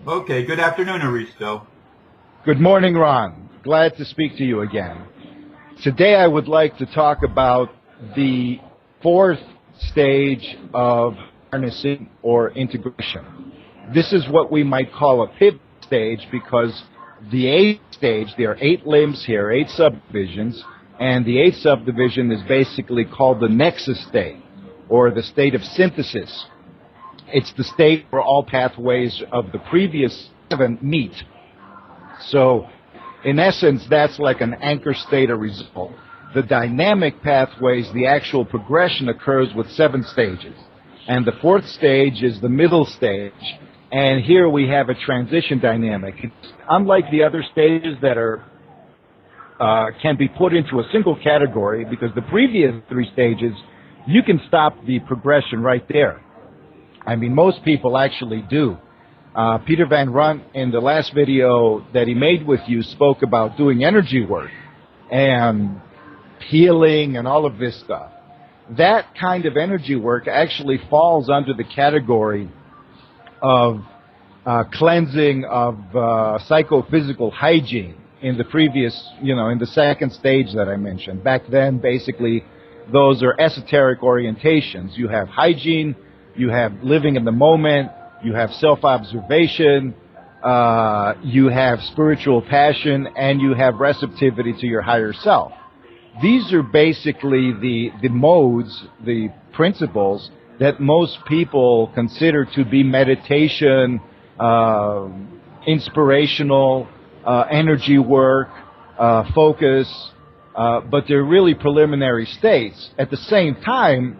Okay, good afternoon, Aristo. Good morning, Ron. Glad to speak to you again. Today I would like to talk about the fourth stage of harnessing or integration. This is what we might call a pivot stage because the eighth stage, there are 8 limbs here, 8 subdivisions, and the 8th subdivision is basically called the nexus state, or the state of synthesis. It's the state where all pathways of the previous 7 meet. So, in essence, that's like an anchor state or result. The dynamic pathways, the actual progression occurs with 7 stages. And the 4th stage is the middle stage. And here we have a transition dynamic. Unlike the other stages that can be put into a single category, because the previous 3 stages, you can stop the progression right there. I mean, most people actually do. Peter Van Runt, in the last video that he made with you, spoke about doing energy work and healing and all of this stuff. That kind of energy work actually falls under the category of cleansing of psychophysical hygiene in the previous, in the 2nd stage that I mentioned. Back then, basically, those are esoteric orientations. You have hygiene, you have living in the moment, you have self-observation, you have spiritual passion, and you have receptivity to your higher self. These are basically the modes, the principles that most people consider to be meditation, inspirational, energy work, focus, but they're really preliminary states. At the same time,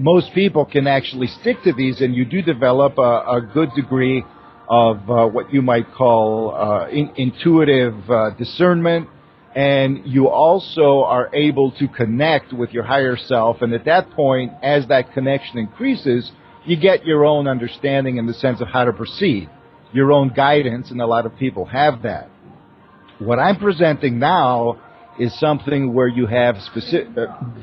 most people can actually stick to these, and you do develop a good degree of what you might call intuitive discernment, and you also are able to connect with your higher self, and at that point, as that connection increases, you get your own understanding in the sense of how to proceed, your own guidance, and a lot of people have that. What I'm presenting now is something where you have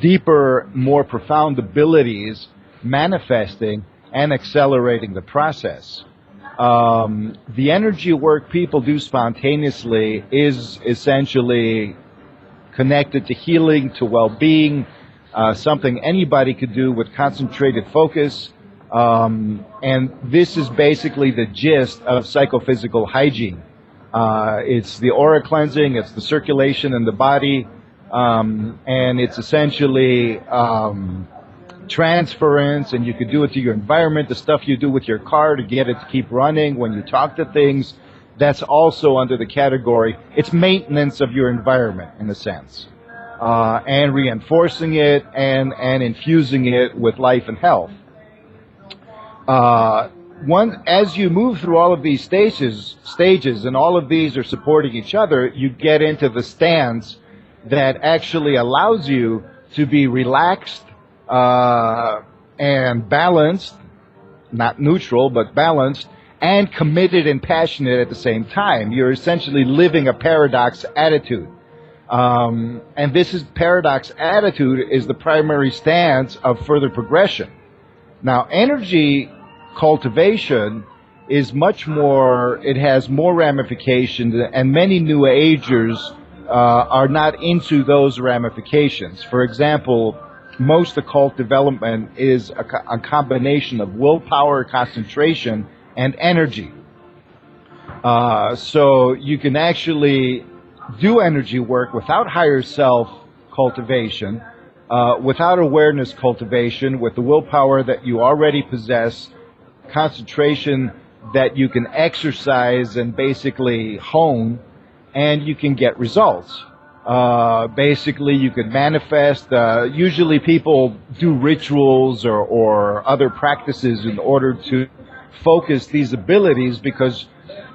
deeper, more profound abilities manifesting and accelerating the process. The energy work people do spontaneously is essentially connected to healing, to well-being, something anybody could do with concentrated focus. And this is basically the gist of psychophysical hygiene. It's the aura cleansing, it's the circulation in the body, and it's essentially transference, and you could do it to your environment, the stuff you do with your car to get it to keep running when you talk to things. That's also under the category. It's maintenance of your environment, in a sense, and reinforcing it and infusing it with life and health. As you move through all of these stages, and all of these are supporting each other, you get into the stance that actually allows you to be relaxed and balanced, not neutral, but balanced, and committed and passionate at the same time. You're essentially living a paradox attitude. And this paradox attitude is the primary stance of further progression. Now, energy cultivation is much more, it has more ramifications, and many New Agers are not into those ramifications. For example, most occult development is a combination of willpower, concentration, and energy. So you can actually do energy work without higher self cultivation, without awareness cultivation, with the willpower that you already possess, concentration that you can exercise and basically hone, and you can get results. Basically, you can manifest. Usually people do rituals or other practices in order to focus these abilities, because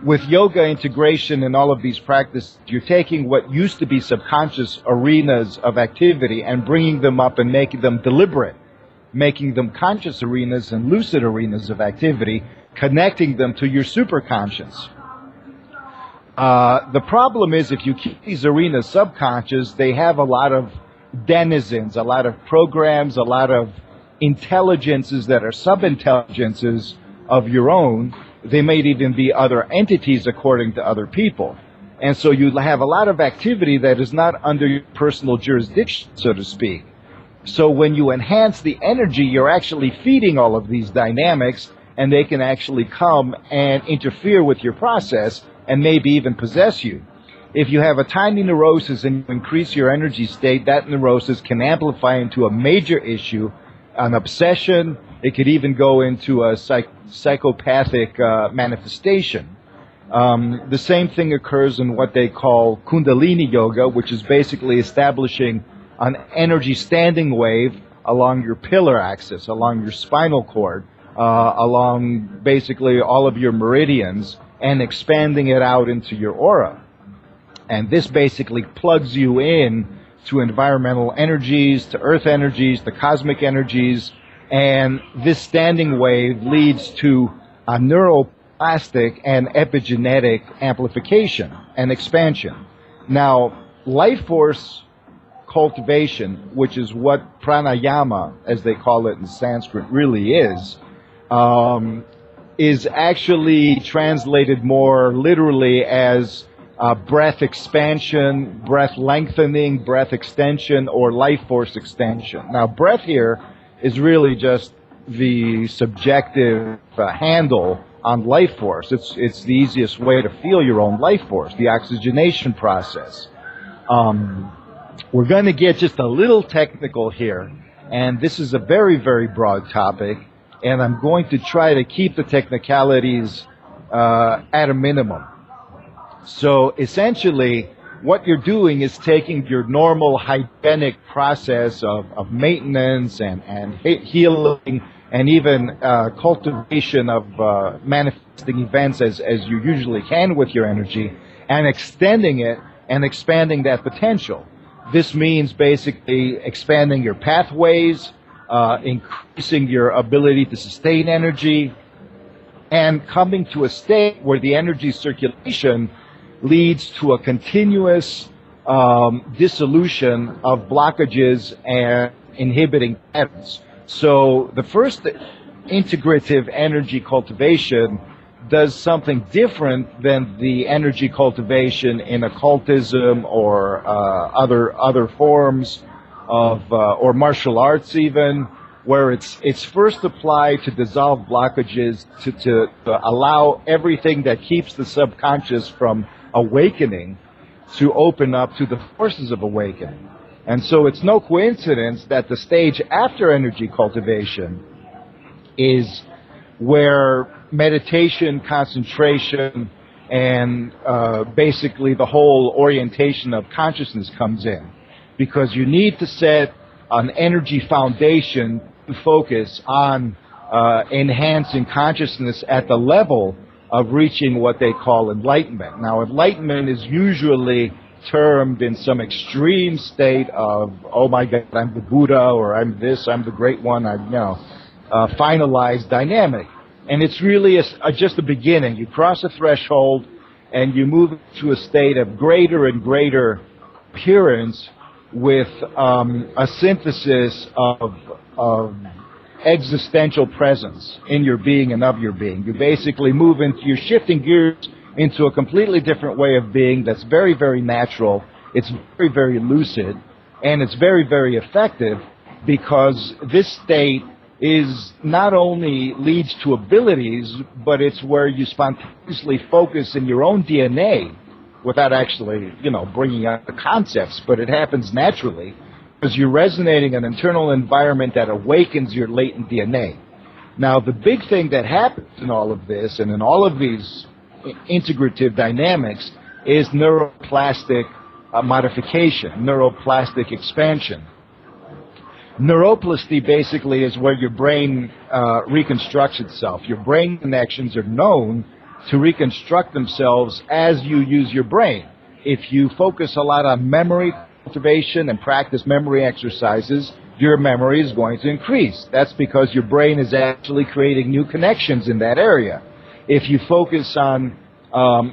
with yoga integration and all of these practices, you're taking what used to be subconscious arenas of activity and bringing them up and making them deliberate, making them conscious arenas and lucid arenas of activity, connecting them to your superconscious. The problem is, if you keep these arenas subconscious, they have a lot of denizens, a lot of programs, a lot of intelligences that are sub-intelligences of your own, They may even be other entities according to other people. And so you have a lot of activity that is not under your personal jurisdiction, so to speak. So when you enhance the energy, you're actually feeding all of these dynamics, and they can actually come and interfere with your process and maybe even possess you. If you have a tiny neurosis and you increase your energy state, that neurosis can amplify into a major issue, an obsession. It could even go into a psychopathic manifestation. The same thing occurs in what they call Kundalini Yoga, which is basically establishing an energy standing wave along your pillar axis, along your spinal cord, along basically all of your meridians, and expanding it out into your aura. And this basically plugs you in to environmental energies, to earth energies, to cosmic energies, and this standing wave leads to a neuroplastic and epigenetic amplification and expansion. Now, life force cultivation, which is what pranayama, as they call it in Sanskrit, really is actually translated more literally as breath expansion, breath lengthening, breath extension, or life force extension. Now, breath here is really just the subjective handle on life force. It's the easiest way to feel your own life force, the oxygenation process. We're going to get just a little technical here, and this is a very, very broad topic, and I'm going to try to keep the technicalities at a minimum. So essentially, what you're doing is taking your normal hygienic process of maintenance and healing and even cultivation of manifesting events as you usually can with your energy, and extending it and expanding that potential. This means basically expanding your pathways, increasing your ability to sustain energy, and coming to a state where the energy circulation leads to a continuous dissolution of blockages and inhibiting patterns. So the first integrative energy cultivation does something different than the energy cultivation in occultism or other forms of or martial arts even, where it's first applied to dissolve blockages, to allow everything that keeps the subconscious from awakening to open up to the forces of awakening. And so it's no coincidence that the stage after energy cultivation is where meditation, concentration, and basically the whole orientation of consciousness comes in. Because you need to set an energy foundation to focus on enhancing consciousness at the level of reaching what they call enlightenment. Now, enlightenment is usually termed in some extreme state of, oh my God, I'm the Buddha, or I'm this, I'm the great one, finalized dynamic. And it's really just a beginning. You cross a threshold and you move to a state of greater and greater appearance with a synthesis of existential presence in your being and of your being. You basically you're shifting gears into a completely different way of being that's very, very natural. It's very, very lucid, and it's very, very effective, because this state is not only leads to abilities, but it's where you spontaneously focus in your own DNA without actually, bringing out the concepts, but it happens naturally because you're resonating an internal environment that awakens your latent DNA. Now, the big thing that happens in all of this and in all of these integrative dynamics is neuroplastic modification, neuroplastic expansion. Neuroplasty basically is where your brain reconstructs itself. Your brain connections are known to reconstruct themselves as you use your brain. If you focus a lot on memory cultivation and practice memory exercises, your memory is going to increase. That's because your brain is actually creating new connections in that area. If you focus on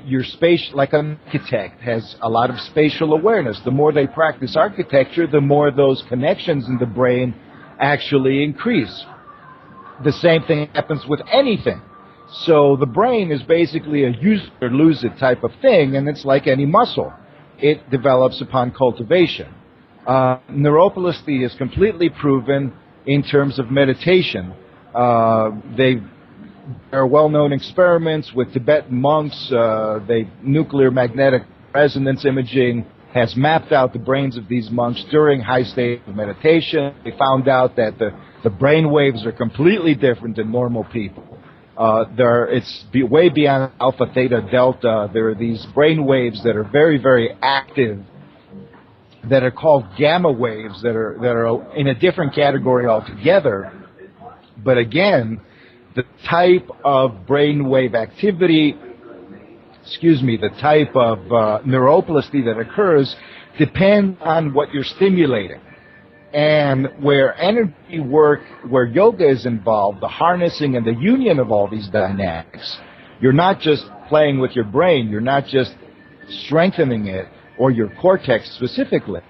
your space, like an architect has a lot of spatial awareness, the more they practice architecture, the more those connections in the brain actually increase. The same thing happens with anything. So the brain is basically a use it or lose it type of thing, and it's like any muscle. It develops upon cultivation. Neuroplasticity is completely proven in terms of meditation. There are well-known experiments with Tibetan monks. Nuclear magnetic resonance imaging has mapped out the brains of these monks during high state of meditation. They found out that the brain waves are completely different than normal people. It's way beyond alpha, theta, delta. There are these brain waves that are very, very active, that are called gamma waves, that are in a different category altogether. But again, the type of brainwave activity, the type of neuroplasticity that occurs depends on what you're stimulating. And where energy work, where yoga is involved, the harnessing and the union of all these dynamics, you're not just playing with your brain, you're not just strengthening it, or your cortex specifically.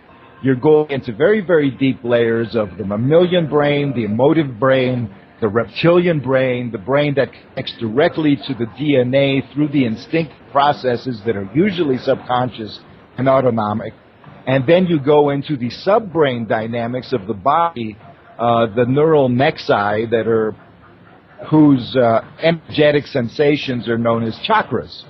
You're going into very, very deep layers of the mammalian brain, the emotive brain, the reptilian brain, the brain that connects directly to the DNA through the instinct processes that are usually subconscious and autonomic. And then you go into the subbrain dynamics of the body, the neural nexi whose energetic sensations are known as chakras.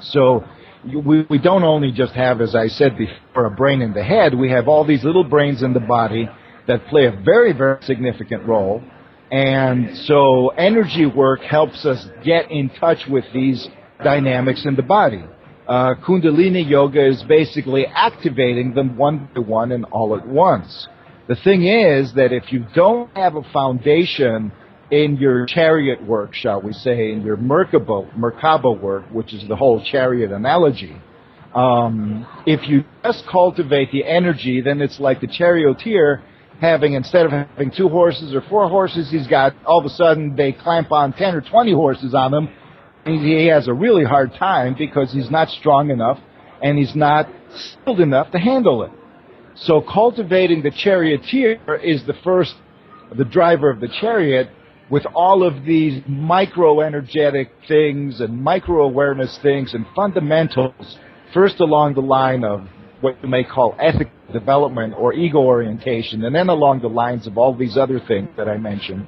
So we don't only just have, as I said before, a brain in the head. We have all these little brains in the body that play a very, very significant role. And so energy work helps us get in touch with these dynamics in the body. Kundalini yoga is basically activating them one by one and all at once. The thing is that if you don't have a foundation in your chariot work, shall we say, in your Merkaba work, which is the whole chariot analogy, if you just cultivate the energy, then it's like the charioteer instead of having 2 horses or 4 horses, he's got, all of a sudden, they clamp on 10 or 20 horses on him. He has a really hard time because he's not strong enough and he's not skilled enough to handle it. So cultivating the charioteer is the driver of the chariot, with all of these micro-energetic things and micro-awareness things and fundamentals, first along the line of what you may call ethical development or ego orientation, and then along the lines of all these other things that I mentioned,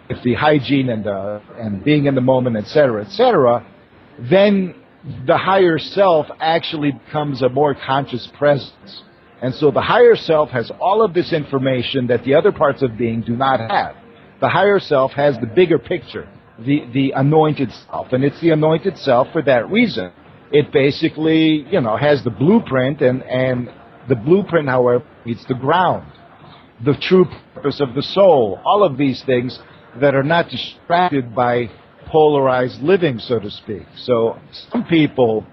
if the hygiene and being in the moment, etc., then the higher self actually becomes a more conscious presence. And so the higher self has all of this information that the other parts of being do not have. The higher self has the bigger picture, the anointed self, and it's the anointed self for that reason. It basically, has the blueprint, and the blueprint, however, it's the ground, the true purpose of the soul, all of these things that are not distracted by polarized living, so to speak. So some people,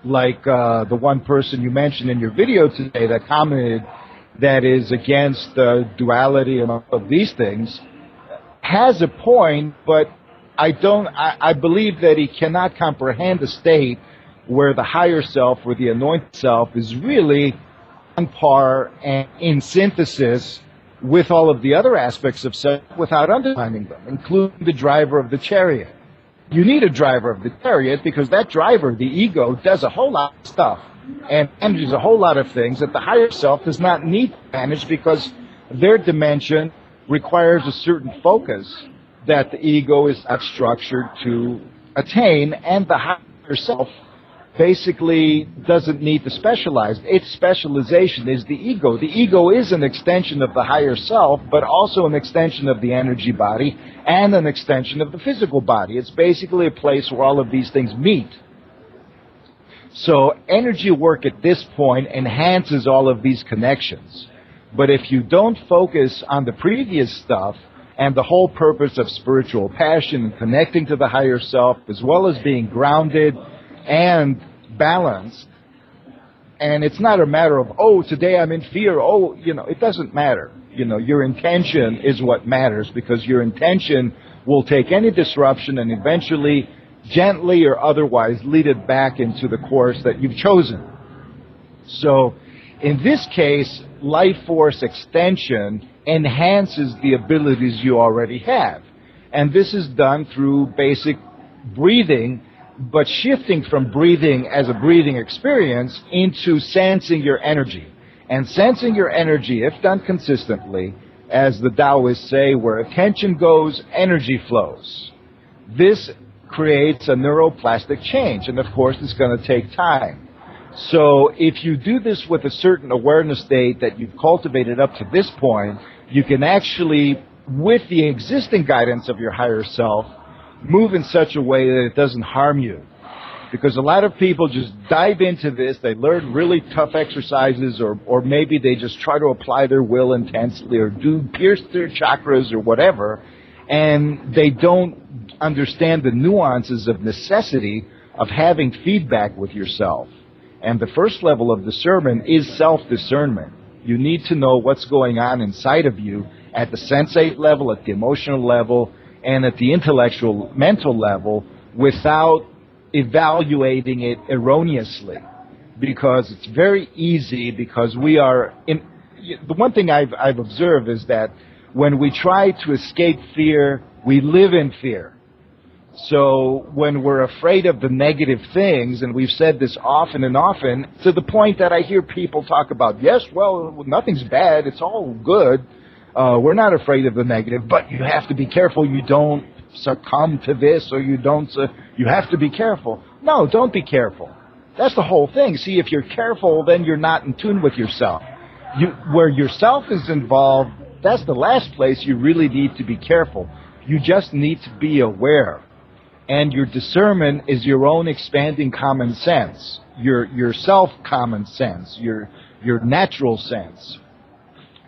like the one person you mentioned in your video today that commented that is against duality and all of these things, has a point, but I believe that he cannot comprehend a state where the higher self or the anointed self is really on par and in synthesis with all of the other aspects of self without undermining them, including the driver of the chariot. You need a driver of the chariot because that driver, the ego, does a whole lot of stuff and manages a whole lot of things that the higher self does not need to manage because their dimension requires a certain focus that the ego is not structured to attain, and the higher self basically doesn't need to specialize. Its specialization is the ego. The ego is an extension of the higher self, but also an extension of the energy body and an extension of the physical body. It's basically a place where all of these things meet. So energy work at this point enhances all of these connections. But if you don't focus on the previous stuff and the whole purpose of spiritual passion and connecting to the higher self, as well as being grounded and balanced, and it's not a matter of, today I'm in fear, it doesn't matter. Your intention is what matters, because your intention will take any disruption and eventually, gently or otherwise, lead it back into the course that you've chosen. So, in this case, life force extension enhances the abilities you already have. And this is done through basic breathing, but shifting from breathing as a breathing experience into sensing your energy. And sensing your energy, if done consistently, as the Taoists say, where attention goes, energy flows. This creates a neuroplastic change, and of course it's going to take time. So if you do this with a certain awareness state that you've cultivated up to this point, you can actually, with the existing guidance of your higher self, move in such a way that it doesn't harm you. Because a lot of people just dive into this, they learn really tough exercises, or maybe they just try to apply their will intensely, or pierce their chakras or whatever, and they don't understand the nuances of necessity of having feedback with yourself. And the first level of discernment is self-discernment. You need to know what's going on inside of you at the sensate level, at the emotional level, and at the intellectual, mental level, without evaluating it erroneously. Because it's very easy, because we are the one thing I've observed is that when we try to escape fear, we live in fear. So when we're afraid of the negative things, and we've said this often and often, to the point that I hear people talk about, yes, well, nothing's bad, it's all good, we're not afraid of the negative, but you have to be careful you don't succumb to this, or you don't, you have to be careful. No, don't be careful. That's the whole thing. See, if you're careful, then you're not in tune with yourself. Where yourself is involved, that's the last place you really need to be careful. You just need to be aware. And your discernment is your own expanding common sense, your self-common sense, your natural sense.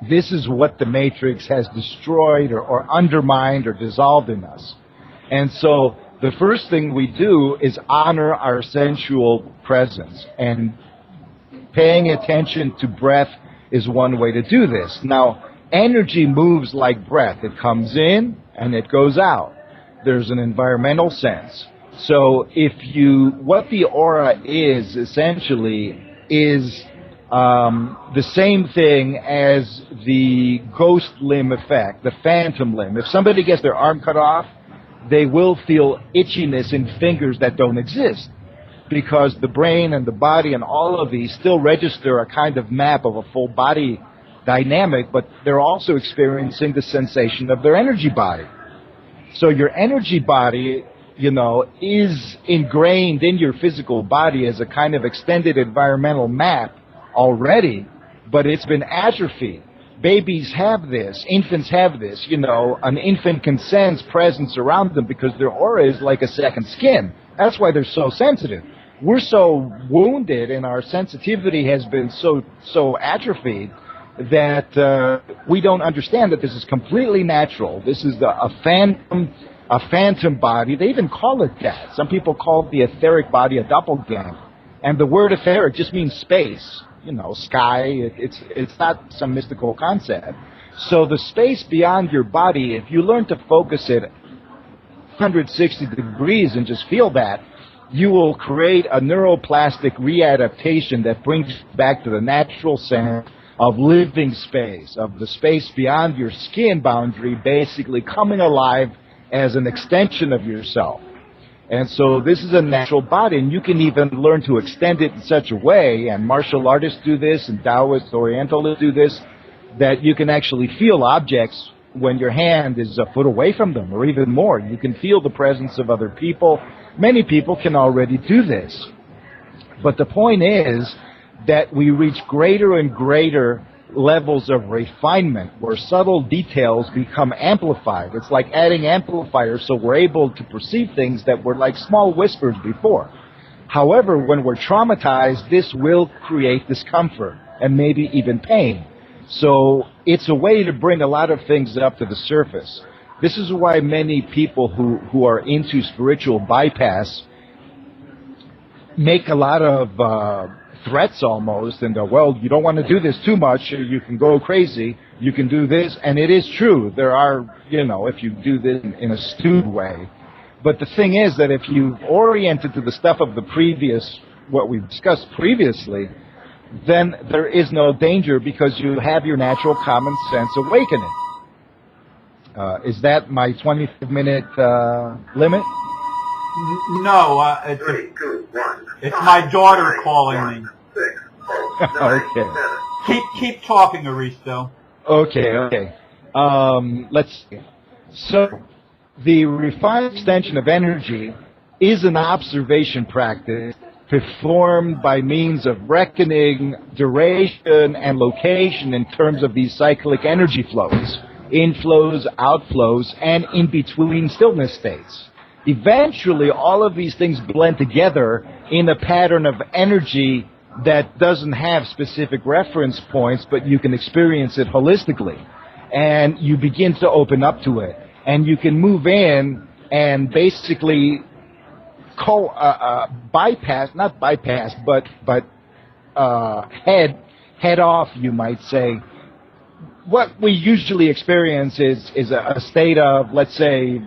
This is what the Matrix has destroyed or undermined or dissolved in us. And so the first thing we do is honor our sensual presence. And paying attention to breath is one way to do this. Now, energy moves like breath. It comes in and it goes out. There's an environmental sense. So what the aura is essentially is the same thing as the ghost limb effect, the phantom limb. If somebody gets their arm cut off, they will feel itchiness in fingers that don't exist, because the brain and the body and all of these still register a kind of map of a full body dynamic, but they're also experiencing the sensation of their energy body. So your energy body, is ingrained in your physical body as a kind of extended environmental map already, but it's been atrophied. Babies have this, infants have this, an infant can sense presence around them because their aura is like a second skin. That's why they're so sensitive. We're so wounded and our sensitivity has been so atrophied that we don't understand that this is completely natural. This is a phantom body. They even call it that. Some people call the etheric body a doppelganger. And the word etheric just means space, sky. It's not some mystical concept. So the space beyond your body, if you learn to focus it 160 degrees and just feel that, you will create a neuroplastic readaptation that brings you back to the natural sense of living space, of the space beyond your skin boundary, basically coming alive as an extension of yourself. And so this is a natural body, and you can even learn to extend it in such a way, and martial artists do this, and Taoists, Orientalists do this, that you can actually feel objects when your hand is a foot away from them, or even more. You can feel the presence of other people. Many people can already do this. But the point is that we reach greater and greater levels of refinement where subtle details become amplified. It's like adding amplifiers so we're able to perceive things that were like small whispers before. However, when we're traumatized, this will create discomfort and maybe even pain. So it's a way to bring a lot of things up to the surface. This is why many people who are into spiritual bypass make a lot of threats almost, and well, you don't want to do this too much, you can go crazy, you can do this, and it is true. There are, if you do this in a stewed way. But the thing is that if you've oriented to the stuff of the previous, what we've discussed previously, then there is no danger because you have your natural common sense awakening. Is that my 25-minute limit? No, it's my daughter calling me. Okay. Keep talking, Aristo. Okay. Let's see. So, the refined extension of energy is an observation practice performed by means of reckoning duration and location in terms of these cyclic energy flows, inflows, outflows, and in-between stillness states. Eventually, all of these things blend together in a pattern of energy that doesn't have specific reference points, but you can experience it holistically. And you begin to open up to it. And you can move in and basically head off, you might say. What we usually experience is a state of, let's say,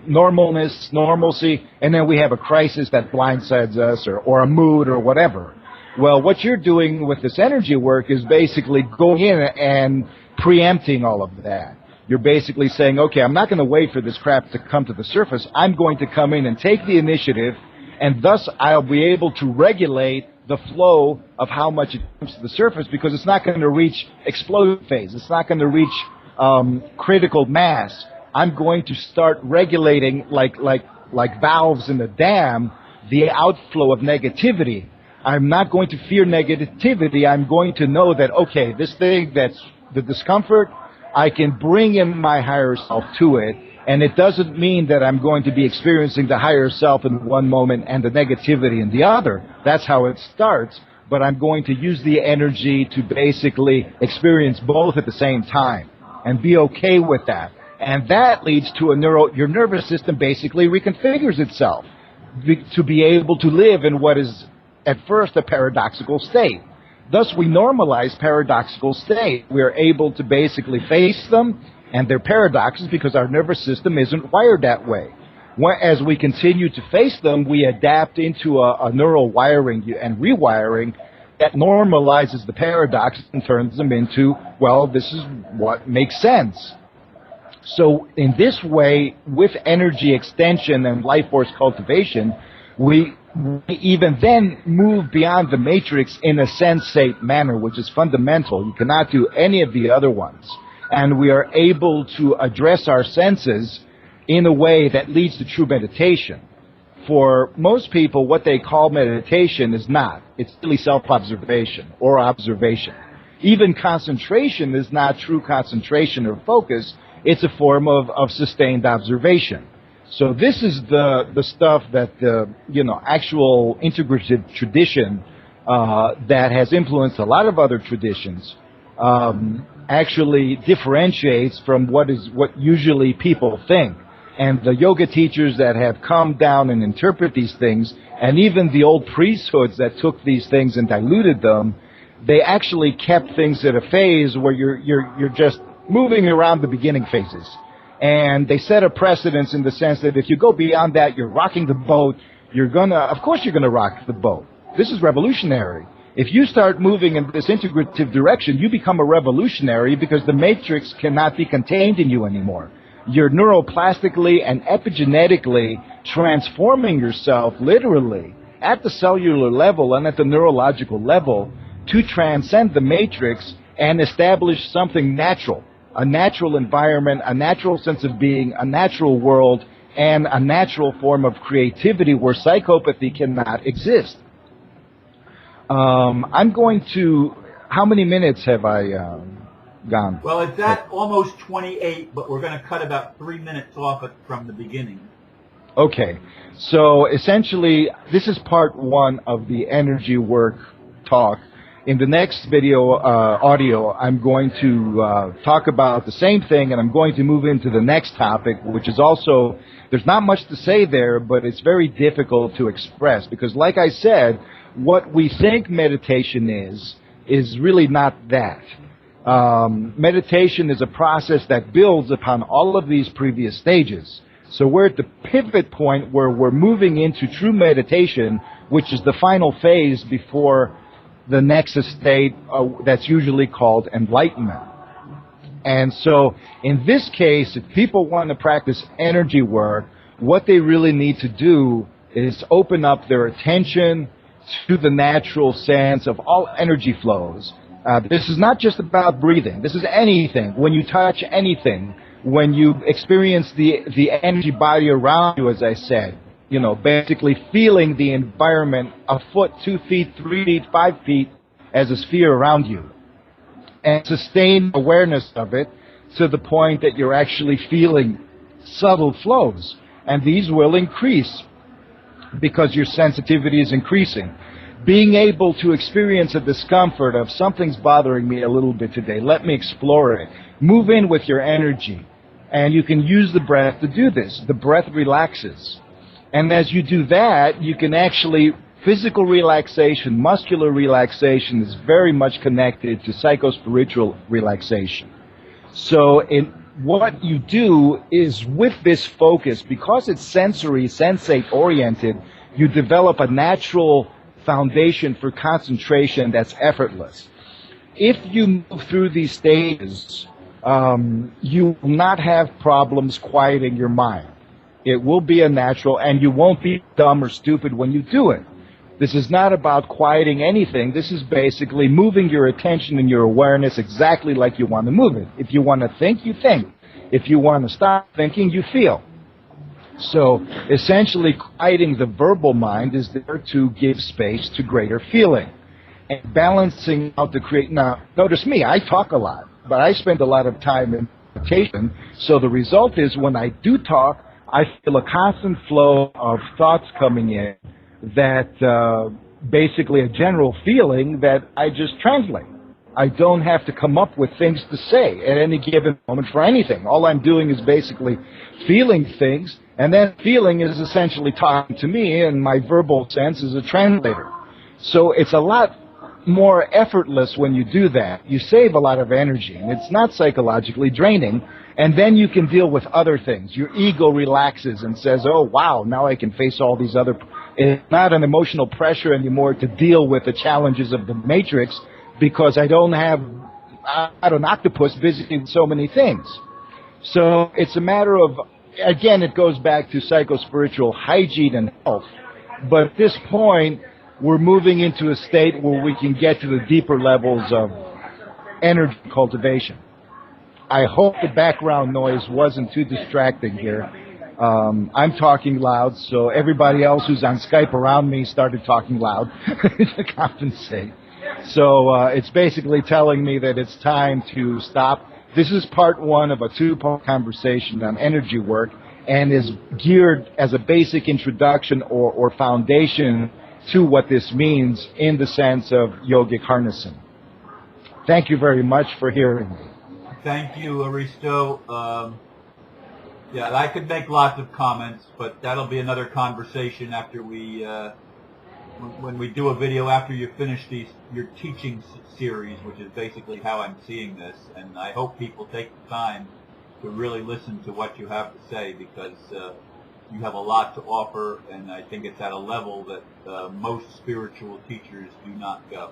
normalcy, and then we have a crisis that blindsides us, or a mood, or whatever. Well, what you're doing with this energy work is basically going in and preempting all of that. You're basically saying, okay, I'm not going to wait for this crap to come to the surface. I'm going to come in and take the initiative, and thus I'll be able to regulate the flow of how much it comes to the surface, because it's not going to reach explosive phase. It's not going to reach critical mass. I'm going to start regulating, like valves in a dam, the outflow of negativity. I'm not going to fear negativity. I'm going to know that, okay, this thing that's the discomfort, I can bring in my higher self to it, and it doesn't mean that I'm going to be experiencing the higher self in one moment and the negativity in the other. That's how it starts, but I'm going to use the energy to basically experience both at the same time and be okay with that. And that leads to your nervous system basically reconfigures itself to be able to live in what is at first a paradoxical state. Thus, we normalize paradoxical state. We are able to basically face them, and they're paradoxes because our nervous system isn't wired that way. As we continue to face them, we adapt into a neural wiring and rewiring that normalizes the paradox and turns them into, well, this is what makes sense. So in this way, with energy extension and life force cultivation, we even then move beyond the matrix in a sensate manner, which is fundamental. You cannot do any of the other ones. And we are able to address our senses in a way that leads to true meditation. For most people, what they call meditation is not. It's really self-observation or observation. Even concentration is not true concentration or focus. It's a form of sustained observation. So this is the stuff that the actual integrative tradition that has influenced a lot of other traditions actually differentiates from what usually people think. And the yoga teachers that have come down and interpret these things, and even the old priesthoods that took these things and diluted them, they actually kept things at a phase where you're just moving around the beginning phases. And they set a precedence in the sense that if you go beyond that, you're rocking the boat. Of course you're gonna rock the boat. This is revolutionary. If you start moving in this integrative direction, you become a revolutionary because the matrix cannot be contained in you anymore. You're neuroplastically and epigenetically transforming yourself literally at the cellular level and at the neurological level to transcend the matrix and establish something natural. A natural environment, a natural sense of being, a natural world, and a natural form of creativity where psychopathy cannot exist. I'm going to... How many minutes have I gone? Well, it's at almost 28, but we're going to cut about 3 minutes off from the beginning. Okay. So, essentially, this is part one of the energy work talk. In the next audio, I'm going to talk about the same thing, and I'm going to move into the next topic, which is also, there's not much to say there, but it's very difficult to express, because like I said, what we think meditation is really not that. Meditation is a process that builds upon all of these previous stages. So we're at the pivot point where we're moving into true meditation, which is the final phase before the nexus state that's usually called enlightenment. And so in this case, if people want to practice energy work, what they really need to do is open up their attention to the natural sense of all energy flows. This is not just about breathing. This is anything. When you touch anything, when you experience the energy body around you, as I said, you know, basically feeling the environment a foot, 2 feet, 3 feet, 5 feet as a sphere around you, and sustain awareness of it to the point that you're actually feeling subtle flows. And these will increase because your sensitivity is increasing. Being able to experience a discomfort of something's bothering me a little bit today, let me explore it. Move in with your energy. And you can use the breath to do this. The breath relaxes. And as you do that, you can actually, physical relaxation, muscular relaxation is very much connected to psychospiritual relaxation. So what you do is with this focus, because it's sensory, sensate-oriented, you develop a natural foundation for concentration that's effortless. If you move through these stages, you will not have problems quieting your mind. It will be a natural, and you won't be dumb or stupid when you do it. This is not about quieting anything. This is basically moving your attention and your awareness exactly like you want to move it. If you want to think, you think. If you want to stop thinking, you feel. So essentially, quieting the verbal mind is there to give space to greater feeling. And balancing out the create. Now, notice me, I talk a lot, but I spend a lot of time in meditation. So the result is when I do talk, I feel a constant flow of thoughts coming in that basically a general feeling that I just translate. I don't have to come up with things to say at any given moment for anything. All I'm doing is basically feeling things, and then feeling is essentially talking to me, and my verbal sense is a translator. So it's a lot more effortless when you do that. You save a lot of energy, and it's not psychologically draining, and then you can deal with other things. Your ego relaxes and says, oh, wow, now I can face all these other... It's not an emotional pressure anymore to deal with the challenges of the matrix, because I don't have an octopus visiting so many things. So it's a matter of, again, it goes back to psychospiritual hygiene and health. But at this point, we're moving into a state where we can get to the deeper levels of energy cultivation. I hope the background noise wasn't too distracting here. I'm talking loud, so everybody else who's on Skype around me started talking loud to compensate. So it's basically telling me that it's time to stop. This is part one of a two-part conversation on energy work, and is geared as a basic introduction or foundation to what this means in the sense of yogic harnessing. Thank you very much for hearing me. Thank you, Aristo. Yeah, I could make lots of comments, but that'll be another conversation after we, when we do a video after you finish your teaching series, which is basically how I'm seeing this. And I hope people take the time to really listen to what you have to say, because you have a lot to offer, and I think it's at a level that most spiritual teachers do not go.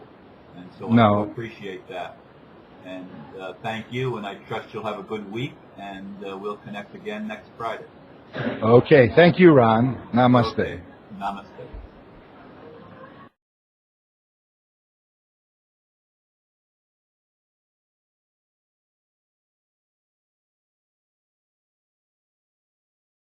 And so I do appreciate that. And thank you, and I trust you'll have a good week, and we'll connect again next Friday. Okay, thank you, Ron. Namaste. Okay. Namaste.